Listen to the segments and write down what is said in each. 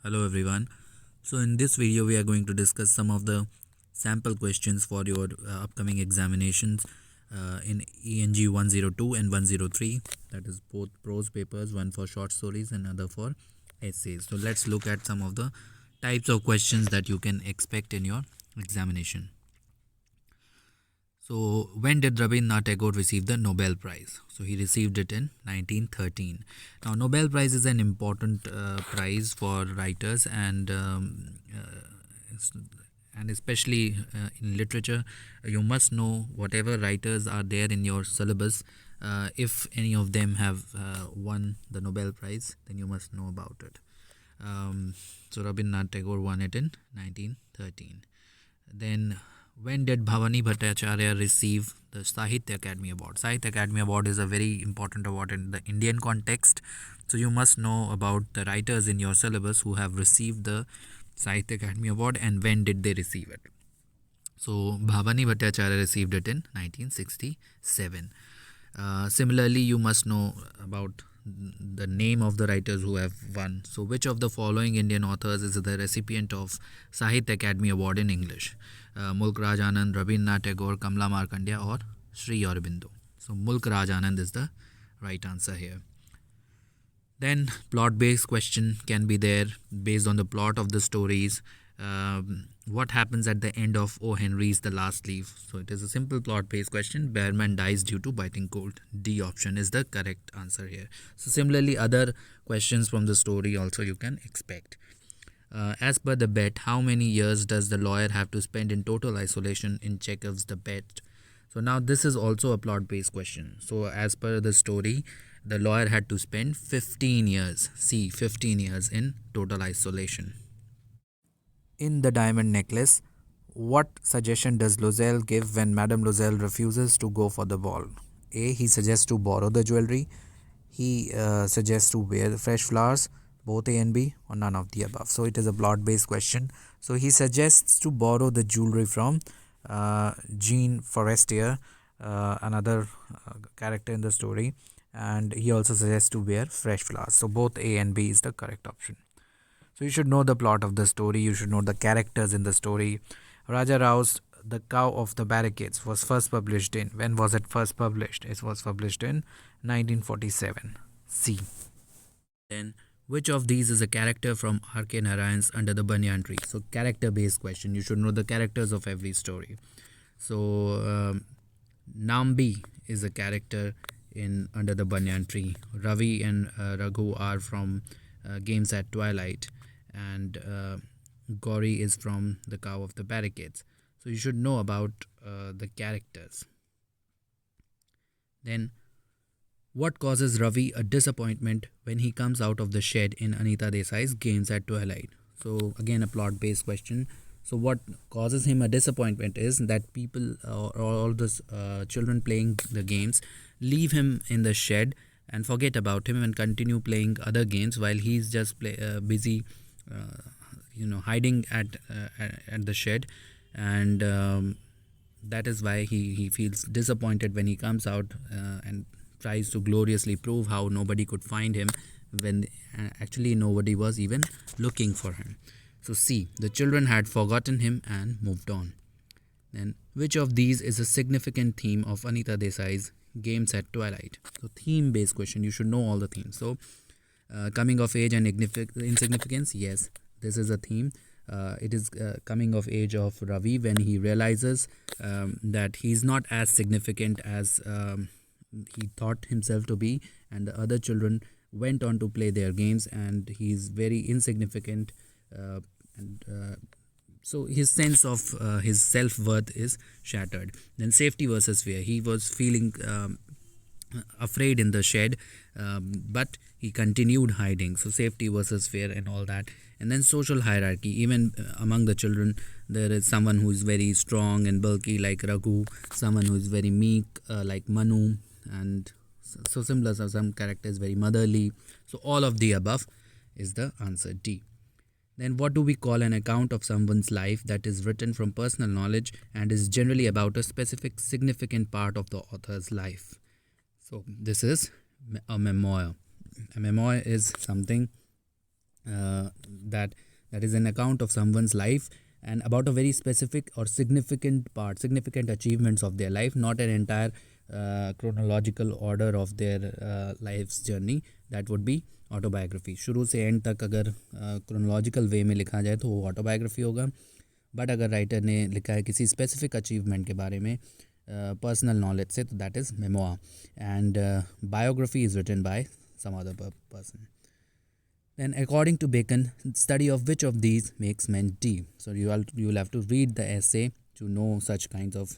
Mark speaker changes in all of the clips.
Speaker 1: Hello everyone. So in this video we are going to discuss some of the sample questions for your upcoming examinations in ENG 102 and 103, that is both prose papers, one for short stories and other for essays. So let's look at some of the types of questions that you can expect in your examination. So, when did Rabindranath Tagore receive the Nobel Prize? So, he received it in 1913. Now, Nobel Prize is an important prize for writers and especially in literature, you must know whatever writers are there in your syllabus. If any of them have won the Nobel Prize, then you must know about it. So, Rabindranath Tagore won it in 1913. Then, when did Bhavani Bhattacharya receive the Sahitya Academy Award? Sahitya Academy Award is a very important award in the Indian context. So you must know about the writers in your syllabus who have received the Sahitya Academy Award and when did they receive it. So Bhavani Bhattacharya received it in 1967. Similarly, you must know about the name of the writers who have won. So, which of the following Indian authors is the recipient of Sahitya Academy Award in English? Mulk Raj Anand, Rabindranath Tagore, Kamla Markandeya, or Sri Aurobindo? So, Mulk Raj Anand is the right answer here. Then, plot-based question can be there based on the plot of the stories. What happens at the end of O. Henry's The Last Leaf? So it is a simple plot-based question. Bearman dies due to biting cold. D option is the correct answer here. So similarly, other questions from the story also you can expect. As per the bet, how many years does the lawyer have to spend in total isolation in Chekhov's The Bet? So now this is also a plot-based question. So as per the story, the lawyer had to spend 15 years. See, 15 years in total isolation. In The Diamond Necklace, what suggestion does Loisel give when Madame Loisel refuses to go for the ball? A. He suggests to borrow the jewelry. He suggests to wear fresh flowers. Both A and B, or none of the above. So it is a plot based question. So he suggests to borrow the jewelry from Jean Forestier, another character in the story, and he also suggests to wear fresh flowers. So both A and B is the correct option. So you should know the plot of the story, you should know the characters in the story. Raja Rao's The Cow of the Barricades was first published in, when was it first published? It was published in 1947. C. Then, which of these is a character from R.K. Narayan's Under the Banyan Tree? So character based question, you should know the characters of every story. So Nambi is a character in Under the Banyan Tree. Ravi and Raghu are from Games at Twilight, and Gauri is from The Cow of the Barricades. So you should know about the characters. Then, what causes Ravi a disappointment when he comes out of the shed in Anita Desai's Games at Twilight? So again, a plot-based question. So what causes him a disappointment is that people or all the children playing the games leave him in the shed and forget about him and continue playing other games while he's just busy, hiding at the shed, and that is why he feels disappointed when he comes out and tries to gloriously prove how nobody could find him when actually nobody was even looking for him. So C, the children had forgotten him and moved on. Then, which of these is a significant theme of Anita Desai's Games at Twilight? So theme based question, you should know all the themes. So coming of age and insignificance, yes, this is a theme. It is coming of age of Ravi when he realizes that he's not as significant as he thought himself to be, and the other children went on to play their games and he's very insignificant, and so his sense of his self-worth is shattered. Then safety versus fear, he was feeling afraid in the shed, but he continued hiding. So safety versus fear and all that. And then social hierarchy, even among the children there is someone who is very strong and bulky like Raghu, someone who is very meek like Manu, and so similar. So some characters very motherly. So all of the above is the answer, D. Then what do we call an account of someone's life that is written from personal knowledge and is generally about a specific significant part of the author's life? So this is a memoir. A memoir is something that is an account of someone's life and about a very specific or significant achievements of their life, not an entire chronological order of their life's journey. That would be autobiography. शुरू से and तक अगर chronological वे में लिखा जाए तो वो autobiography होगा. बट अगर राइटर ने लिखा है किसी स्पेसिफिक अचीवमेंट के बारे में पर्सनल नॉलेज से, तो that is memoir. And biography is written by some other person. Then, according to Bacon, study of which of these makes men deep. So you will have to read the essay to know such kinds of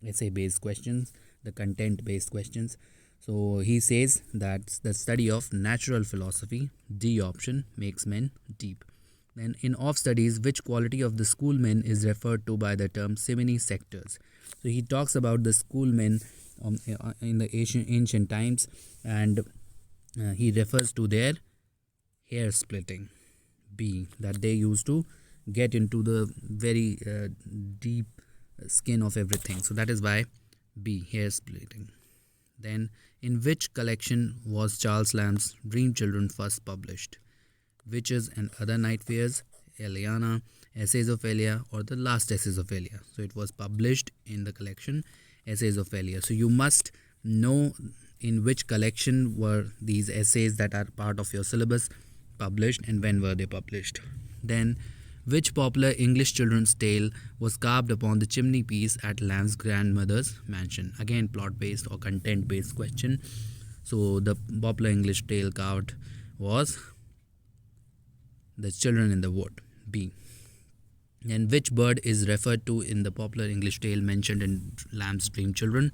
Speaker 1: essay-based questions, the content-based questions. So he says that the study of natural philosophy, D option, makes men deep. Then, in off studies, which quality of the schoolmen is referred to by the term simony sectors? So he talks about the schoolmen in the ancient times, and he refers to their hair splitting, B, that they used to get into the very deep skin of everything. So that is why B, hair splitting. Then, in which collection was Charles Lamb's Dream Children first published? Witches and Other Night Fears, Eliana, Essays of Elia, or The Last Essays of Elia? So it was published in the collection Essays of Elia. So you must know in which collection were these essays that are part of your syllabus published and when were they published. Then, which popular English children's tale was carved upon the chimney piece at Lamb's grandmother's mansion? Again, plot based or content based question. So the popular English tale carved was The Children in the Wood, B. And which bird is referred to in the popular English tale mentioned in Lamb's Dream Children?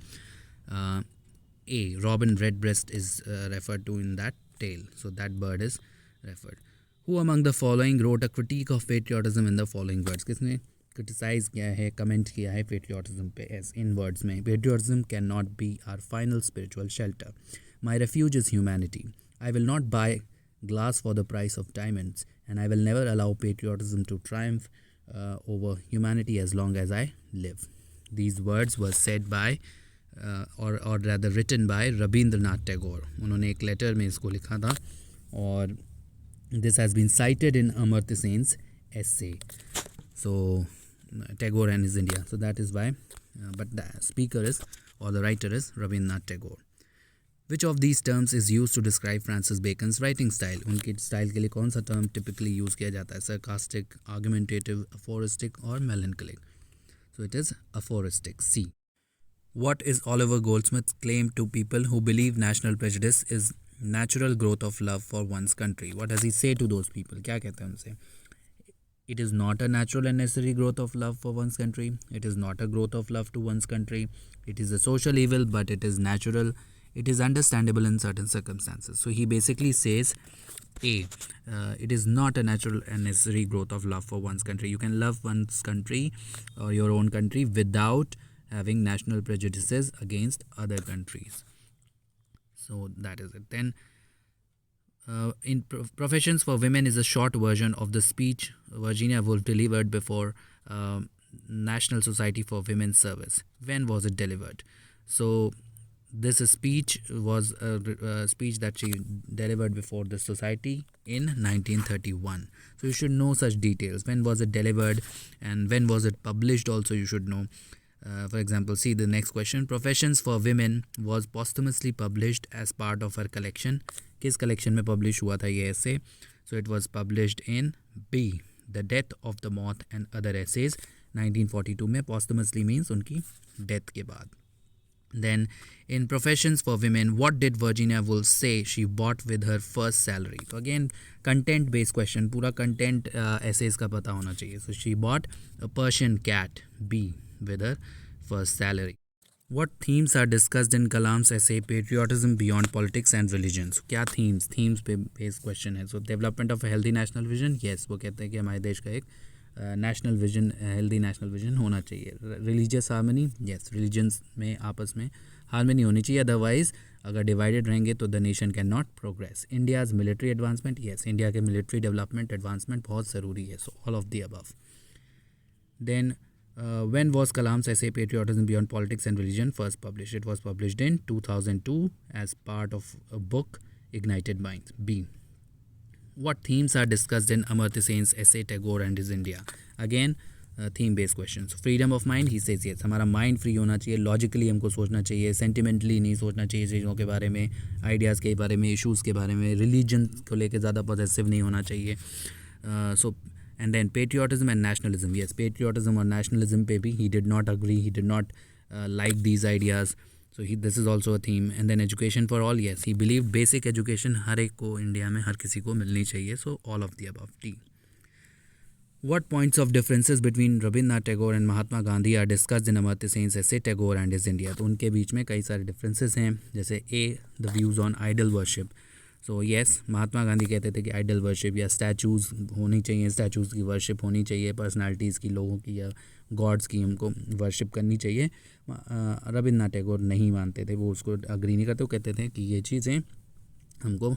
Speaker 1: A, robin redbreast is referred to in that tale. So that bird is referred. Who among the following wrote a critique of patriotism in the following words? किसने criticise किया है, comment किया है patriotism पे इन words में? Patriotism can not be our final spiritual shelter. My refuge is humanity. I will not buy glass for the price of diamonds, and I will never allow patriotism to triumph over humanity as long as I live. These words were said by or rather written by Rabindranath Tagore. उन्होंने एक letter में इसको लिखा था, और this has been cited in Amartya Sen's essay. So Tagore and his India. So that is why, but the speaker is, or the writer is, Rabindranath Tagore. Which of these terms is used to describe Francis Bacon's writing style? उनकी style के लिए कौन सा term typically use किया जाता है? sarcastic, argumentative, aphoristic और melancholic? So it is aphoristic, C. What is Oliver Goldsmith's claim to people who believe national prejudice is natural growth of love for one's country? What does he say to those people? क्या कहते हैं उनसे? It is not a natural and necessary growth of love for one's country. It is not a growth of love to one's country. It is a social evil, but it is natural. It is understandable in certain circumstances. So he basically says, A, it is not a natural and necessary growth of love for one's country. You can love one's country or your own country without having national prejudices against other countries. So that is it. Then, in Professions for Women is a short version of the speech Virginia Woolf delivered before National Society for Women's Service. When was it delivered? So this speech was a speech that she delivered before the society in 1931. So you should know such details. When was it delivered and when was it published also you should know. For example, see the next question. Professions for Women was posthumously published as part of her collection. किस collection में publish हुआ था ये essay? So it was published in B, The Death of the Moth and Other Essays, 1942 में. Posthumously means उनकी death के बाद. Then, in Professions for Women, what did Virginia Woolf say she bought with her first salary? So again, content based question. पूरा content essays का पता होना चाहिए. So she bought a Persian cat, B, with her first salary. What themes are discussed in Kalam's essay Patriotism Beyond Politics and Religion? So क्या themes पे based question है. So development of a healthy national vision. Yes, वो कहते हैं कि हमारे देश का एक national vision, healthy national vision होना चाहिए. Religious harmony. यस, रिलीजन्स में आपस में हार्मनी होनी चाहिए, अदरवाइज अगर डिवाइडेड रहेंगे तो the nation can not progress. India's military advancement. Yes, India के मिलिट्री डेवलपमेंट एडवांसमेंट बहुत ज़रूरी है. So all of the above. Then when was Kalam's essay Patriotism Beyond Politics and Religion first published? It was published in 2002 as part of a book Ignited Minds, B. What themes are discussed in Amartya Sen's essay Tagore and his India? Again, theme based question. Freedom of mind, he says yes. हमारा mind free होना चाहिए, logically हमको सोचना चाहिए, sentimentally नहीं सोचना चाहिए चीज़ों के बारे में, आइडियाज़ के बारे में, इश्यूज़ के बारे में, रिलीजन को लेकर ज़्यादा पॉजिटिव नहीं होना चाहिए. So and then patriotism and nationalism. Yes, patriotism और नेशनलिज्म पे भी he did not agree, he did not like these ideas. So this is also a theme. And then education for all. Yes, he believed basic education हर एक को India में हर किसी को मिलनी चाहिए. So all of the above. D. What points of differences between Rabindranath Tagore and Mahatma Gandhi are discussed in Amartya Sen's essay Tagore and his India? तो उनके बीच में कई सारे differences हैं. जैसे A, the views on idol worship. So yes, Mahatma Gandhi कहते थे कि आइडल वर्शिप या स्टैचूज़ होनी चाहिए, स्टैचूज़ की वर्शिप होनी चाहिए, पर्सनालिटीज़ की, लोगों की या गॉड्स की हमको वर्शिप करनी चाहिए. रविन्द्रनाथ टैगोर नहीं मानते थे, वो उसको अग्री नहीं करते. वो कहते थे कि ये चीज़ें हमको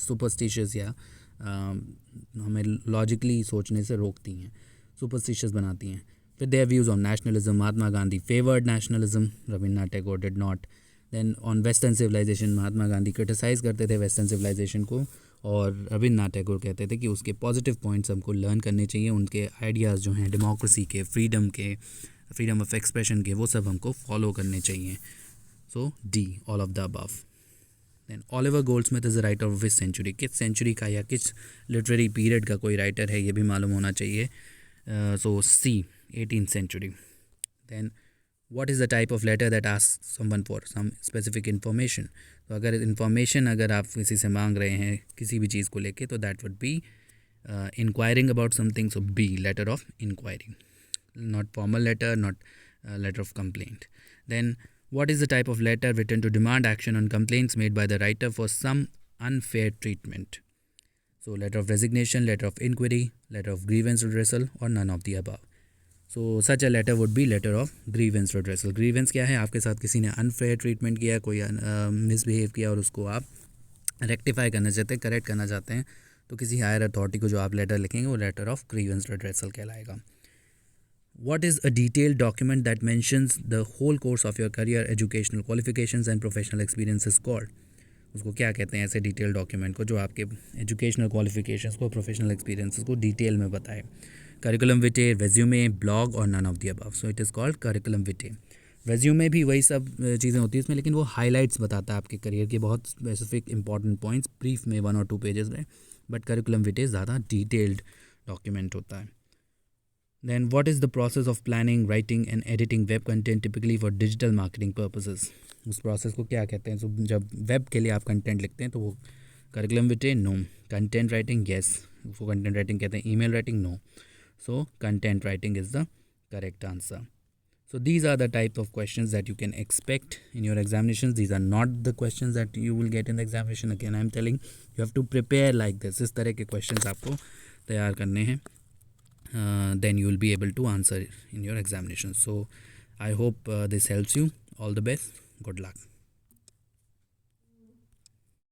Speaker 1: सुपरस्टिशियस या हमें लॉजिकली सोचने से रोकती हैं, सुपरस्टिशियस बनाती हैं. फिर their views on nationalism. Mahatma Gandhi favoured nationalism, Rabindranath Tagore did not. Then on western civilisation, Mahatma Gandhi criticise करते थे वेस्टर्न सिविलाइजेशन को, और रविन्द्रनाथ टैगोर कहते थे कि उसके पॉजिटिव पॉइंट्स हमको लर्न करने चाहिए, उनके आइडियाज़ जो हैं डेमोक्रेसी के, फ्रीडम ऑफ एक्सप्रेशन के, वो सब हमको फॉलो करने चाहिए. So D, all of the above. Then Oliver Goldsmith is a writer of which century. किस सेंचुरी का या किस लिटरेरी पीरियड का कोई राइटर है, ये भी मालूम होना चाहिए. सो सी, 18th century. Then what is the type of letter that asks someone for some specific information? तो अगर information अगर आप किसी से मांग रहे हैं किसी भी चीज़ को लेके, तो that would be inquiring about something. So B, letter of inquiry, not formal letter, not letter of complaint. Then what is the type of letter written to demand action on complaints made by the writer for some unfair treatment? So letter of resignation, letter of inquiry, letter of grievance redressal, or none of the above. So such a letter would be letter of grievance redressal. Grievance क्या है? आपके साथ किसी ने unfair treatment किया, कोई misbehave किया और उसको आप रेक्टिफाई करना चाहते हैं, करेक्ट करना चाहते हैं, तो किसी हायर अथॉरिटी को जो आप लेटर लिखेंगे वो लेटर ऑफ ग्रीवेंस रिड्रेसल कहलाएगा. What is a detailed document that mentions the whole course of your career, educational qualifications and professional experiences called? उसको क्या कहते हैं ऐसे डिटेल डॉक्यूमेंट को जो आपके एजुकेशनल क्वालिफिकेशंस को, प्रोफेशनल एक्सपीरियंसेस को डिटेल में बताए? करिकुलम विटे, रेज्यूमे, ब्लॉग और none of the above. So it is called curriculum vitae. Resume भी वही सब चीज़ें होती हैं इसमें, लेकिन वो हाइलाइट्स बताता है आपके करियर के बहुत स्पेसिफिक इंपॉर्टेंट पॉइंट्स ब्रीफ में 1 और 2 पेजेस में. बट करिकुलम विटे ज़्यादा डिटेल्ड डॉक्यूमेंट होता है. Then what is the process of planning, writing and editing web content typically for digital marketing purposes? उस प्रोसेस को क्या कहते हैं? So, जब वेब के लिए आप कंटेंट लिखते हैं तो वो curriculum vitae, no. Content writing, yes, उसको कंटेंट राइटिंग कहते हैं. Email writing, no. So content writing is the correct answer. So these are the type of questions that you can expect in your examinations. These are not the questions that you will get in the examination. Again, I am telling you have to prepare like this. इस तरह के questions आपको तैयार करने हैं. Then you will be able to answer in your examination. So I hope this helps you. All the best. Good luck.